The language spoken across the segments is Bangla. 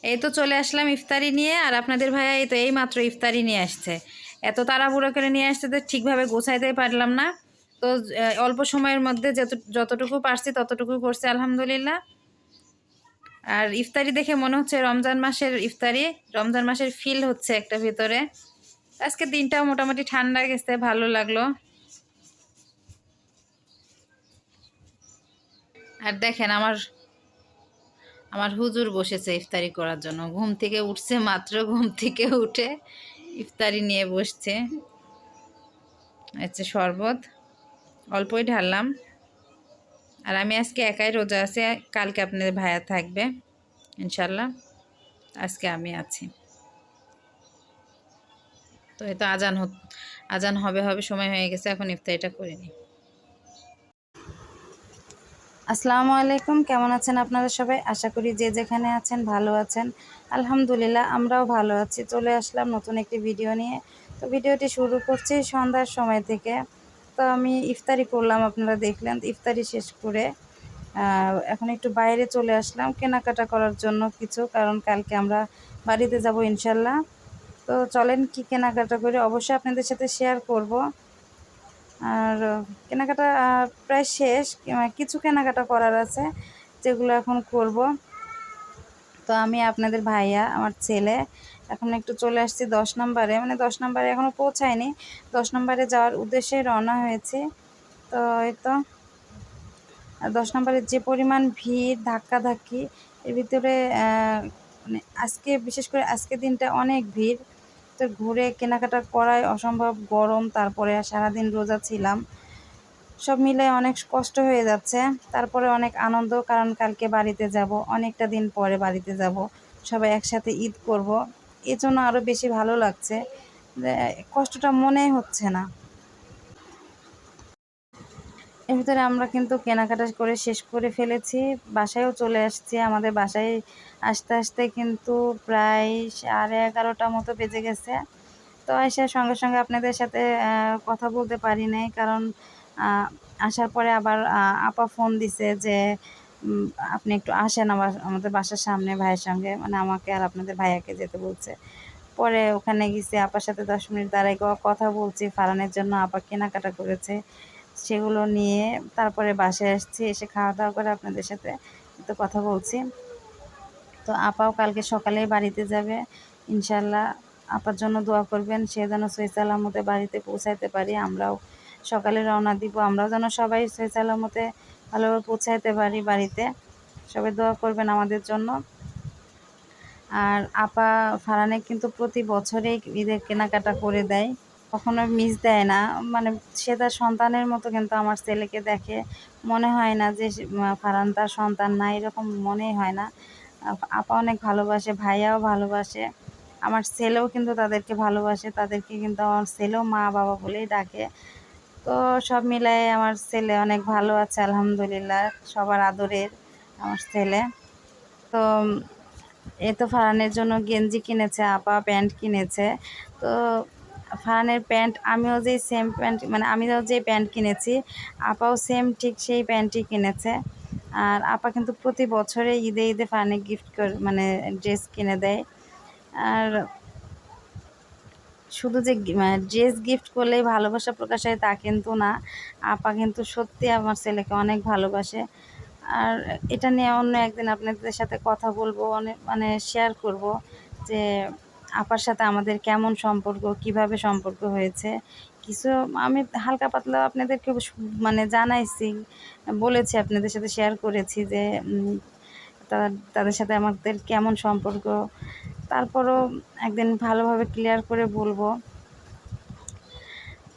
এই তো চলে আসলাম ইফতারি নিয়ে। আর আপনাদের ভাইয়া এই তো এই মাত্র ইফতারি নিয়ে আসছে। এত তাড়াহুড়ো করে নিয়ে আসছে যে ঠিকভাবে গোছাইতেই পারলাম না। তো অল্প সময়ের মধ্যে যতটুকু পারছি ততটুকু করছি আলহামদুলিল্লাহ। আর ইফতারি দেখে মনে হচ্ছে রমজান মাসের ইফতারি, রমজান মাসের ফিল হচ্ছে একটা ভিতরে। আজকে দিনটাও মোটামুটি ঠান্ডা গেছে, ভালো লাগলো। আর দেখেন আমার আমার হুজুর বসেছে ইফতারি করার জন্য। ঘুম থেকে উঠছে মাত্র, ঘুম থেকে উঠে ইফতারি নিয়ে বসছে। হচ্ছে শরবত, অল্পই ঢাললাম। আর আমি আজকে একাই রোজা আছি, কালকে আপনাদের ভাইয়া থাকবে ইনশাল্লাহ। আজকে আমি আছি। তো এই তো আজান হবে হবে সময় হয়ে গেছে, এখন ইফতারিটা করে নিই। আসসালামু আলাইকুম, কেমন আছেন আপনারা সবাই? আশা করি যে যেখানে আছেন ভালো আছেন। আলহামদুলিল্লাহ আমরাও ভালো আছি। চলে আসলাম নতুন একটি ভিডিও নিয়ে। তো ভিডিওটি শুরু করছি সন্ধ্যার সময় থেকে। তো আমি ইফতারি করলাম, আপনারা দেখলেন। ইফতারি শেষ করে এখন একটু বাইরে চলে আসলাম কেনাকাটা করার জন্য কিছু, কারণ কালকে আমরা বাড়িতে যাব ইনশাল্লাহ। তো চলেন কি কেনাকাটা করে অবশ্যই আপনাদের সাথে শেয়ার করব। আর কেনাকাটা প্রায় শেষ, কিছু কেনাকাটা করার আছে যেগুলো এখন করব। তো আমি আপনাদের ভাইয়া আমার ছেলে এখন একটু চলে আসছি 10 নম্বরে, মানে 10 নম্বরে এখনও পৌঁছায়নি, 10 নম্বরে যাওয়ার উদ্দেশ্যে রওনা হয়েছে। তো এই তো 10 নম্বরে যে পরিমাণ ভিড় ধাক্কাধাক্কি এর ভিতরে মানে আজকে বিশেষ করে আজকে দিনটা অনেক ভিড়। তো ঘুরে কেনাকাটা করাই অসম্ভব, গরম, তারপরে সারাদিন রোজা ছিলাম, সব মিলে অনেক কষ্ট হয়ে যাচ্ছে। তারপরে অনেক আনন্দ, কারণ কালকে বাড়িতে যাব, অনেকটা দিন পরে বাড়িতে যাব, সবাই একসাথে ঈদ করব। এজন্য আরও বেশি ভালো লাগছে, কষ্টটা মনে হচ্ছে না। এর ভিতরে আমরা কিন্তু কেনাকাটা করে শেষ করে ফেলেছি, বাসায়ও চলে আসছি। আমাদের বাসায় আসতে আসতে কিন্তু প্রায় 11:30 মতো বেজে গেছে। তো আসার সঙ্গে সঙ্গে আপনাদের সাথে কথা বলতে পারি নাই, কারণ আসার পরে আবার আপা ফোন দিছে যে আপনি একটু আসেন আমাদের বাসার সামনে ভাইয়ের সঙ্গে, মানে আমাকে আর আপনাদের ভাইয়াকে যেতে বলছে। পরে ওখানে গেছি, আপার সাথে 10 মিনিট দাঁড়াই কথা বলছি। ফারানের জন্য আপা কেনাকাটা করেছে, সেগুলো নিয়ে তারপরে বাসায় আসছি। এসে খাওয়া দাওয়া করে আপনাদের সাথে একটু কথা বলছি। তো আপাও কালকে সকালেই বাড়িতে যাবে ইনশাল্লাহ। আপার জন্য দোয়া করবেন, সে যেন সহি সালামতে বাড়িতে পৌঁছাইতে পারি। আমরাও সকালে রওনা দিব, আমরাও যেন সবাই সহি সালামতে ভালোভাবে পৌঁছাইতে পারি বাড়িতে। সবাই দোয়া করবেন আমাদের জন্য। আর আপা ফারানে কিন্তু প্রতি বছরেই ঈদের কেনাকাটা করে দেয়, কখনো মিস দেয় না। মানে সে তার সন্তানের মতো কিন্তু আমার ছেলেকে দেখে, মনে হয় না যে ফারহান তার সন্তান না, এরকম মনেই হয় না। আপা অনেক ভালোবাসে, ভাইয়াও ভালোবাসে, আমার ছেলেও কিন্তু তাদেরকে ভালোবাসে। তাদেরকে কিন্তু আমার ছেলেও মা বাবা বলেই ডাকে। তো সব মিলায়ে আমার ছেলে অনেক ভালো আছে আলহামদুলিল্লাহ, সবার আদরের আমার ছেলে। তো এই তো ফারহানের জন্য গেঞ্জি কিনেছে আপা, প্যান্ট কিনেছে। তো ফারহানের প্যান্ট আমিও যেই সেম প্যান্ট, মানে আমিও যে প্যান্ট কিনেছি আপাও সেম ঠিক সেই প্যান্টই কিনেছে। আর আপা কিন্তু প্রতি বছরে ঈদে ঈদে ফারহানে গিফট করে, মানে ড্রেস কিনে দেয়। আর শুধু যে ড্রেস গিফট করলেই ভালোবাসা প্রকাশ হয় তা কিন্তু না, আপা কিন্তু সত্যি আমার ছেলেকে অনেক ভালোবাসে। আর এটা নিয়ে অন্য একদিন আপনাদের সাথে কথা বলবো, অনেক মানে শেয়ার করব যে আপার সাথে আমাদের কেমন সম্পর্ক, কিভাবে সম্পর্ক হয়েছে। কিছু আমি হালকা পাতলা আপনাদেরকে মানে জানাইছি, বলেছি, আপনাদের সাথে শেয়ার করেছি যে তাদের সাথে আমাদের কেমন সম্পর্ক। তারপরও একদিন ভালোভাবে ক্লিয়ার করে বলবো।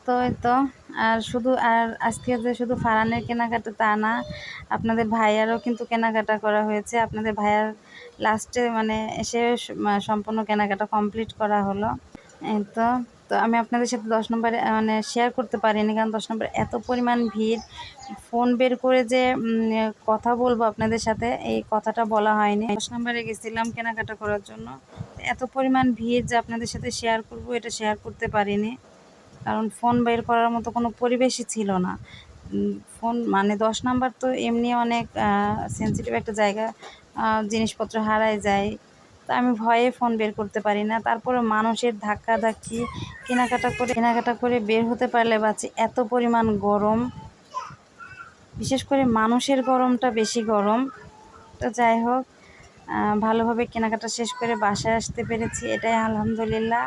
তো এই তো আর আজকে যে শুধু ফারহানের কেনাকাটা তা না, আপনাদের ভাইয়ারও কিন্তু কেনাকাটা করা হয়েছে। আপনাদের ভাইয়ার লাস্টে মানে এসে সম্পূর্ণ কেনাকাটা কমপ্লিট করা হলো। এই তো তো আমি আপনাদের সাথে 10 নম্বরে মানে শেয়ার করতে পারিনি, কারণ 10 নম্বরে এত পরিমাণ ভিড়, ফোন বের করে যে কথা বলবো আপনাদের সাথে এই কথাটা বলা হয়নি। 10 নম্বরে গেছিলাম কেনাকাটা করার জন্য, এত পরিমাণ ভিড় যে আপনাদের সাথে শেয়ার করব এটা শেয়ার করতে পারিনি, কারণ ফোন বের করার মতো কোনো পরিবেশই ছিল না। ফোন মানে 10 নাম্বার তো এমনি অনেক সেন্সিটিভ একটা জায়গা, জিনিসপত্র হারায় যায়। তো আমি ভয়ে ফোন বের করতে পারি না। তারপরে মানুষের ধাক্কাধাক্কি কেনাকাটা করে বের হতে পারলে বাঁচি। এত পরিমাণ গরম, বিশেষ করে মানুষের গরমটা বেশি গরম। তো যাই হোক, ভালোভাবে কেনাকাটা শেষ করে বাসায় আসতে পেরেছি, এটাই আলহামদুলিল্লাহ।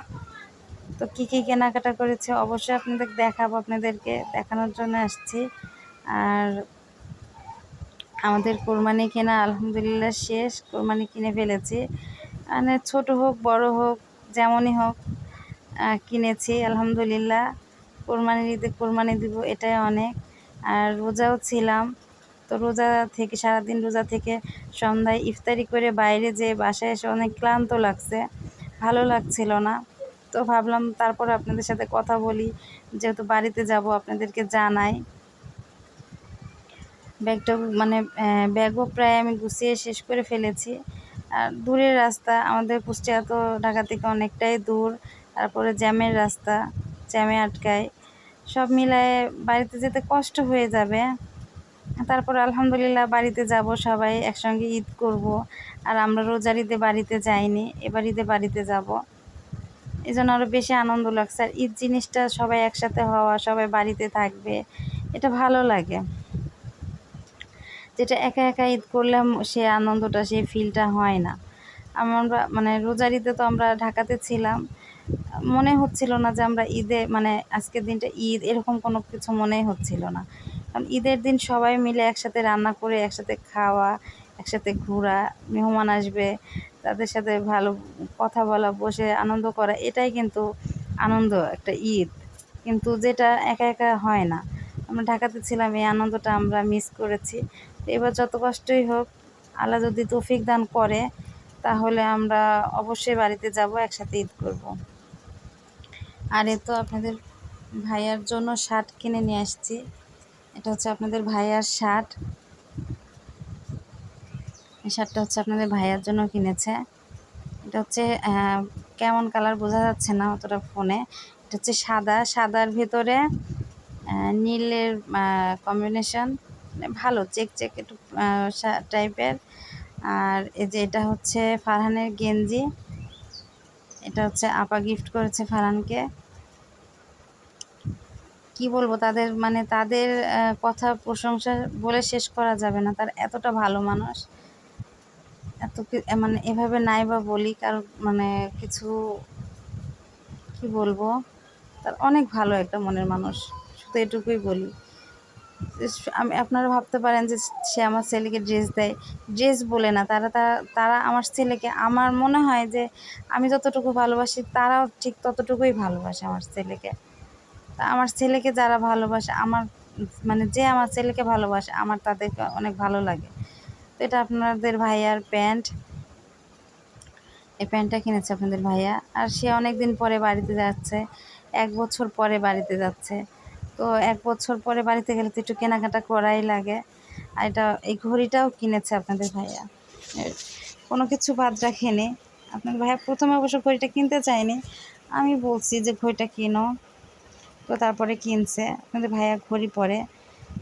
তো কী কী কেনাকাটা করেছি অবশ্যই আপনাদের দেখাবো, আপনাদেরকে দেখানোর জন্য আসছি। আর আমাদের কোরবানি কেনা আলহামদুলিল্লাহ শেষ, কোরবানি কিনে ফেলেছি। মানে ছোট হোক বড় হোক যেমনই হোক কিনেছি আলহামদুলিল্লাহ। কোরবানির ঈদে কোরবানি দিব, এটাই অনেক। আর রোজাও ছিলাম, তো রোজা থেকে সারাদিন রোজা থেকে সন্ধ্যায় ইফতারি করে বাইরে যেয়ে বাসায় এসে অনেক ক্লান্ত লাগছে, ভালো লাগছিল না। তো ভাবলাম তারপর আপনাদের সাথে কথা বলি, যেহেতু বাড়িতে যাব আপনাদেরকে জানাই। ব্যাগটা মানে ব্যাগও প্রায় আমি গুছিয়ে শেষ করে ফেলেছি। আর দূরের রাস্তা, আমাদের কুষ্টিয়া তো ঢাকা থেকে অনেকটাই দূর, তারপরে জ্যামের রাস্তা, জ্যামে আটকায়, সব মিলায়ে বাড়িতে যেতে কষ্ট হয়ে যাবে। তারপর আলহামদুলিল্লাহ বাড়িতে যাব, সবাই একসঙ্গে ঈদ করব। আর আমরা রোজার ঈদে বাড়িতে যাইনি, এবার ঈদে বাড়িতে যাব, এই জন্য আরও বেশি আনন্দ লাগছে। আর ঈদ জিনিসটা সবাই একসাথে হওয়া, সবাই বাড়িতে থাকবে, এটা ভালো লাগে। যেটা একা একা ঈদ করলাম সে আনন্দটা, সেই ফিলটা হয় না। আমরা মানে রোজার ঈদে তো আমরা ঢাকাতে ছিলাম, মনে হচ্ছিল না যে আমরা ঈদে মানে আজকের দিনটা ঈদ, এরকম কোনো কিছু মনেই হচ্ছিল না। কারণ ঈদের দিন সবাই মিলে একসাথে রান্না করে একসাথে খাওয়া, একসাথে ঘোরা, মেহমান আসবে তাদের সাথে ভালো কথা বলা, বসে আনন্দ করা, এটাই কিন্তু আনন্দ একটা ঈদ। কিন্তু যেটা একা একা হয় না। আমরা ঢাকাতে ছিলাম, এই আনন্দটা আমরা মিস করেছি। এবার যত কষ্টই হোক, আল্লাহ যদি তৌফিক দান করে তাহলে আমরা অবশ্যই বাড়িতে যাব, একসাথে ঈদ করব। আর এ তো আপনাদের ভাইয়ার জন্য শার্ট কিনে নিয়ে আসছি। এটা হচ্ছে আপনাদের ভাইয়ার শার্ট, এই শার্টটা হচ্ছে আপনাদের ভাইয়ার জন্য কিনেছে। এটা হচ্ছে কেমন কালার বোঝা যাচ্ছে না অতটা ফোনে। এটা হচ্ছে সাদার ভিতরে নীলের কম্বিনেশন, ভালো চেক একটু টাইপের। আর এই যে এটা হচ্ছে ফারহানের গেঞ্জি, এটা হচ্ছে আপা গিফট করেছে ফারহানকে। কি বলবো, তাদের মানে তাদের কথা প্রশংসা বলে শেষ করা যাবে না, তার এতটা ভালো মানুষ। এত মানে এভাবে নাই বা বলি কারো মানে কিছু, কি বলবো, তার অনেক ভালো একটা মনের মানুষ, শুধু এটুকুই বলি। আমি আপনারা ভাবতে পারেন যে সে আমার ছেলেকে ড্রেস দেয়, ড্রেস বলে না, তারা আমার ছেলেকে, আমার মনে হয় যে আমি যতটুকু ভালোবাসি তারাও ঠিক ততটুকুই ভালোবাসে আমার ছেলেকে। তা আমার ছেলেকে যারা ভালোবাসে, আমার মানে যে আমার ছেলেকে ভালোবাসে, আমার তাদেরকে অনেক ভালো লাগে। তো এটা আপনাদের ভাইয়ার প্যান্ট, এই প্যান্টটা কিনেছে আপনাদের ভাইয়া। আর সে অনেক দিন পরে বাড়িতে যাচ্ছে, 1 বছর পরে বাড়িতে যাচ্ছে। তো 1 বছর পরে বাড়িতে গেলে তো একটু কেনাকাটা করাই লাগে। আর এই ঘড়িটাও কিনেছে আপনাদের ভাইয়া, কোনো কিছু বাদ রাখেনি। আপনাদের ভাইয়া প্রথমে অবশ্য ঘড়িটা কিনতে চায়নি, আমি বলছি যে ঘড়িটা কিনো, তো তারপরে কিনছে। আপনাদের ভাইয়া ঘড়ি পরে,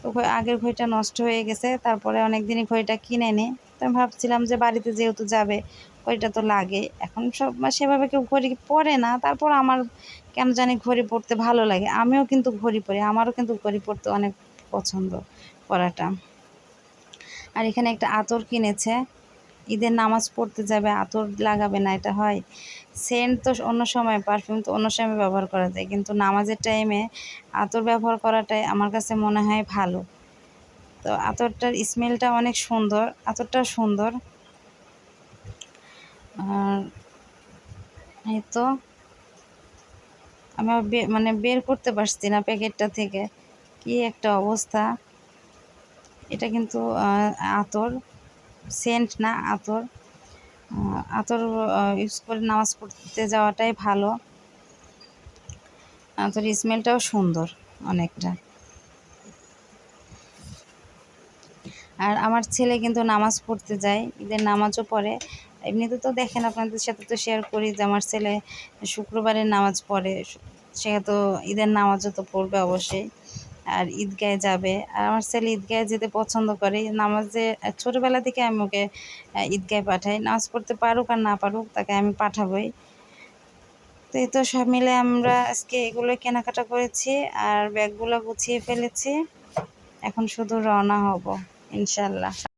তো আগের ঘড়িটা নষ্ট হয়ে গেছে, তারপরে অনেক দিনই ঘড়িটা কিনে নি। তো আমি ভাবছিলাম যে বাড়িতে যেহেতু যাবে ঘড়িটা তো লাগে, এখন সব সেভাবে কেউ ঘড়ি পরে না, তারপর আমার কেন জানি ঘড়ি পরতে ভালো লাগে, আমিও কিন্তু ঘড়ি পরি, আমারও কিন্তু ঘড়ি পরতে অনেক পছন্দ পরাটা। আর এখানে একটা আতর কিনেছে, ঈদের নামাজ পড়তে যাবে আতর লাগাবে না, এটা হয়? সেন্ট তো অন্য সময়, পারফিউম তো অন্য সময় ব্যবহার করা যায়, কিন্তু নামাজের টাইমে আতর ব্যবহার করাটাই আমার কাছে মনে হয় ভালো। তো আতরটার স্মেলটা অনেক সুন্দর, আতরটাও সুন্দর। আর এই তো আমি মানে বের করতে পারছি না প্যাকেটটা থেকে, কি একটা অবস্থা। এটা কিন্তু আতর, সেন্ট না আতর। আতর ইউজ করে নামাজ পড়তে যাওয়াটাই ভালো। আতর স্মেলটাও সুন্দর অনেকটা। আর আমার ছেলে কিন্তু নামাজ পড়তে যায়, ঈদের নামাজও পড়ে। এমনিতে তো দেখেন, আপনাদের সাথে তো শেয়ার করি যে আমার ছেলে শুক্রবারের নামাজ পড়ে, সে তো ঈদের নামাজও তো পড়বে অবশ্যই। আর ঈদগাহে যাবে। আর আমার ছেলে ঈদগাহে যেতে পছন্দ করে। নামাজে ছোটোবেলা থেকে আমি ওকে ঈদগাহে পাঠাই। নামাজ পড়তে পারুক আর না পারুক, তাকে আমি পাঠাবই। তো এই তো সব মিলে আমরা আজকে এগুলো কেনাকাটা করেছি আর ব্যাগগুলো গুছিয়ে ফেলেছি। এখন শুধু রওনা হব ইনশাল্লাহ।